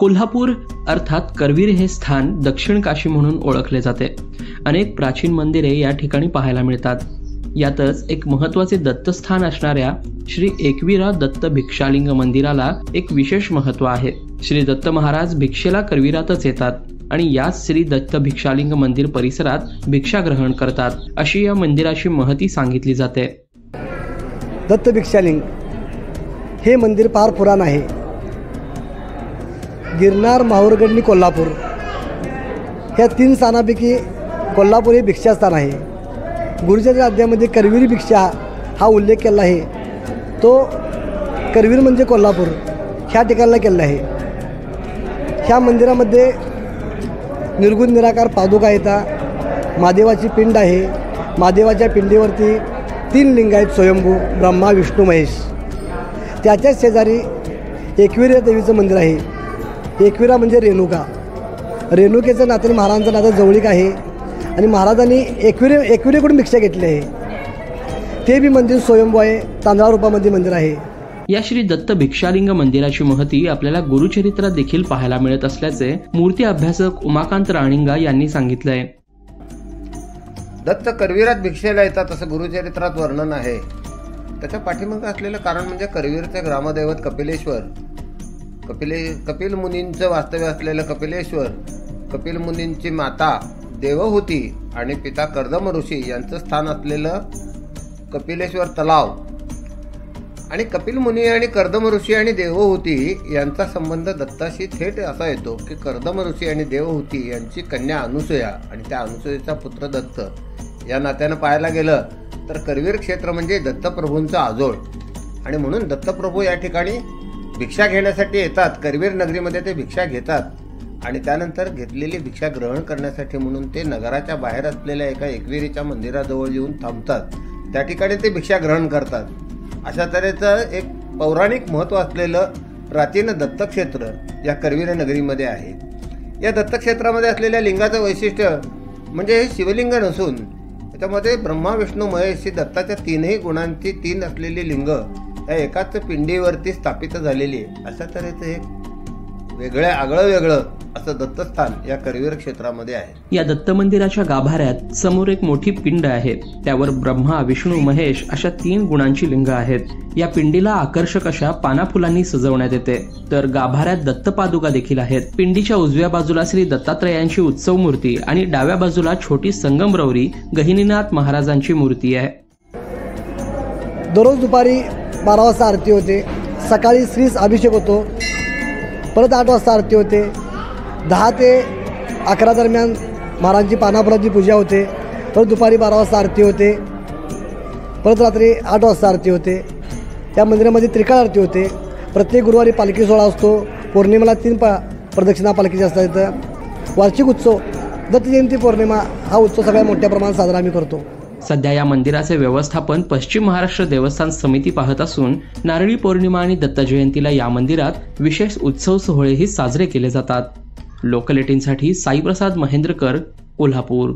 कोल्हापूर अर्थात करवीर हे स्थान दक्षिण काशी म्हणून ओळखले जाते. अनेक प्राचीन मंदिरे या ठिकाणी पाहायला मिळतात. यातच एक महत्त्वाचे दत्तस्थान असणाऱ्या श्री एकविरा दत्त भिक्षालिंग मंदिराला एक विशेष महत्त्व आहे. श्री दत्त महाराज भिक्षेला करवीरातच येतात आणि याच श्री दत्त भिक्षालिंग मंदिर परिसरात भिक्षा ग्रहण करतात, अशी या मंदिराची महती सांगितली जाते. दत्त भिक्षालिंग हे मंदिर फार पुराण आहे. गिरनार, माहूरगड आणि कोल्हापूर ह्या 3 स्थानापैकी कोल्हापूर हे भिक्षास्थान आहे. गुरुचरित्र अध्यायामध्ये करवीर भिक्षा हा उल्लेख केला आहे. तो करवीर म्हणजे कोल्हापूर ह्या ठिकाणाला केला आहे. ह्या मंदिरामध्ये निर्गुण निराकार पादुका येतात. महादेवाची पिंड आहे. महादेवाच्या पिंडीवरती 3 लिंग आहेत स्वयंभू, ब्रह्मा, विष्णू, महेश. त्याच्याच शेजारी एकविरा देवीचं मंदिर आहे. एकविरा म्हणजे रेणुका. रेणुकेचं नातं महाराजांचं नातं जवळीक आहे आणि महाराजांनी एकविरेकडून भिक्षा घेतली आहे. ते बी मंदिर स्वयंभू आहे. तांदळा रूपामध्ये मंदिर आहे. या श्री दत्त भिक्षालिंग मंदिराची महती आपल्याला गुरुचरित्रात देखील पाहायला मिळत असल्याचे मूर्ती अभ्यासक उमाकांत राणिंगा यांनी सांगितलंय. दत्त करवीरात भिक्षेला येतात असं गुरुचरित्रात वर्णन आहे. त्याच्या पाठीमागे असलेलं कारण म्हणजे करवीरचे ग्रामदैवत कपिलेश्वर, कपिल मुनींचं वास्तव्य असलेलं कपिलेश्वर, कपिल मुनींची माता देवहूती आणि पिता कर्दम ऋषी यांचं स्थान असलेलं कपिलेश्वर तलाव आणि कपिल मुनी आणि कर्दम ऋषी आणि देवहूती यांचा संबंध दत्ताशी थेट असा येतो की कर्दम ऋषी आणि देवहूती यांची कन्या अनुसूया आणि त्या अनुसूयेचा पुत्र दत्त. या नात्यानं पाहायला गेलं तर करवीर क्षेत्र म्हणजे दत्तप्रभूंचं आजोळ आणि म्हणून दत्तप्रभू या ठिकाणी भिक्षा घेण्यासाठी येतात. करवीर नगरीमध्ये ते भिक्षा घेतात आणि त्यानंतर घेतलेली भिक्षा ग्रहण करण्यासाठी म्हणून ते नगराच्या बाहेर असलेल्या एका एकविरीच्या मंदिराजवळ येऊन थांबतात. त्या ठिकाणी ते भिक्षा ग्रहण करतात. अशा तऱ्हेचं एक पौराणिक महत्त्व असलेलं प्राचीन दत्तक्षेत्र या करवीर नगरीमध्ये आहे. या दत्तक्षेत्रामध्ये असलेल्या लिंगाचं वैशिष्ट्य म्हणजे हे शिवलिंग नसून त्याच्यामध्ये ब्रह्मा, विष्णू, महेश ही दत्ताच्या 3ही गुणांची 3 असलेली लिंग या एकाच पिंडीवरती स्थापित झालेली आहे. अशा तऱ्हेचं एक आगळं वेगळं असं दत्तस्थान या करवीर क्षेत्रामध्ये आहे. या दत्त मंदिराच्या गाभाऱ्यात समोर एक मोठी पिंड आहे. त्यावर ब्रह्मा, विष्णू, महेश अशा 3 गुणांची लिंग आहेत. या पिंडीला आकर्षक अशा पाना फुलांनी सजवण्यात येते. तर गाभाऱ्यात दत्तपादुका देखील आहेत. पिंडीच्या उजव्या बाजूला श्री दत्तात्रयांची उत्सव मूर्ती आणि डाव्या बाजूला छोटी संगमरवरी गहिनीनाथ महाराजांची मूर्ती आहे. दररोज दुपारी 12 वाजता आरती होते. सकाळी श्रीस अभिषेक होतो. परत 8 वाजता आरती होते. 10 ते 11 दरम्यान महाराजांची पानाफुलाची पूजा होते. परत दुपारी 12 वाजता आरती होते. परत रात्री 8 वाजता आरती होते. त्या मंदिरामध्ये त्रिकाळ आरती होते. प्रत्येक गुरुवारी पालखी सोहळा असतो. पौर्णिमेला 3 प्रदक्षिणा पालखीच्या असतात. इथं वार्षिक उत्सव दत्त जयंती पौर्णिमा हा उत्सव सगळ्यात मोठ्या प्रमाणात साजरा आम्ही करतो. सध्या या मंदिराचे व्यवस्थापन पश्चिम महाराष्ट्र देवस्थान समिती पाहत असून नारळी पौर्णिमा आणि दत्त जयंतीला या मंदिरात विशेष उत्सव सोहळेही साजरे केले जातात. लोकल 18साठी साईप्रसाद महेंद्रकर, कोल्हापूर.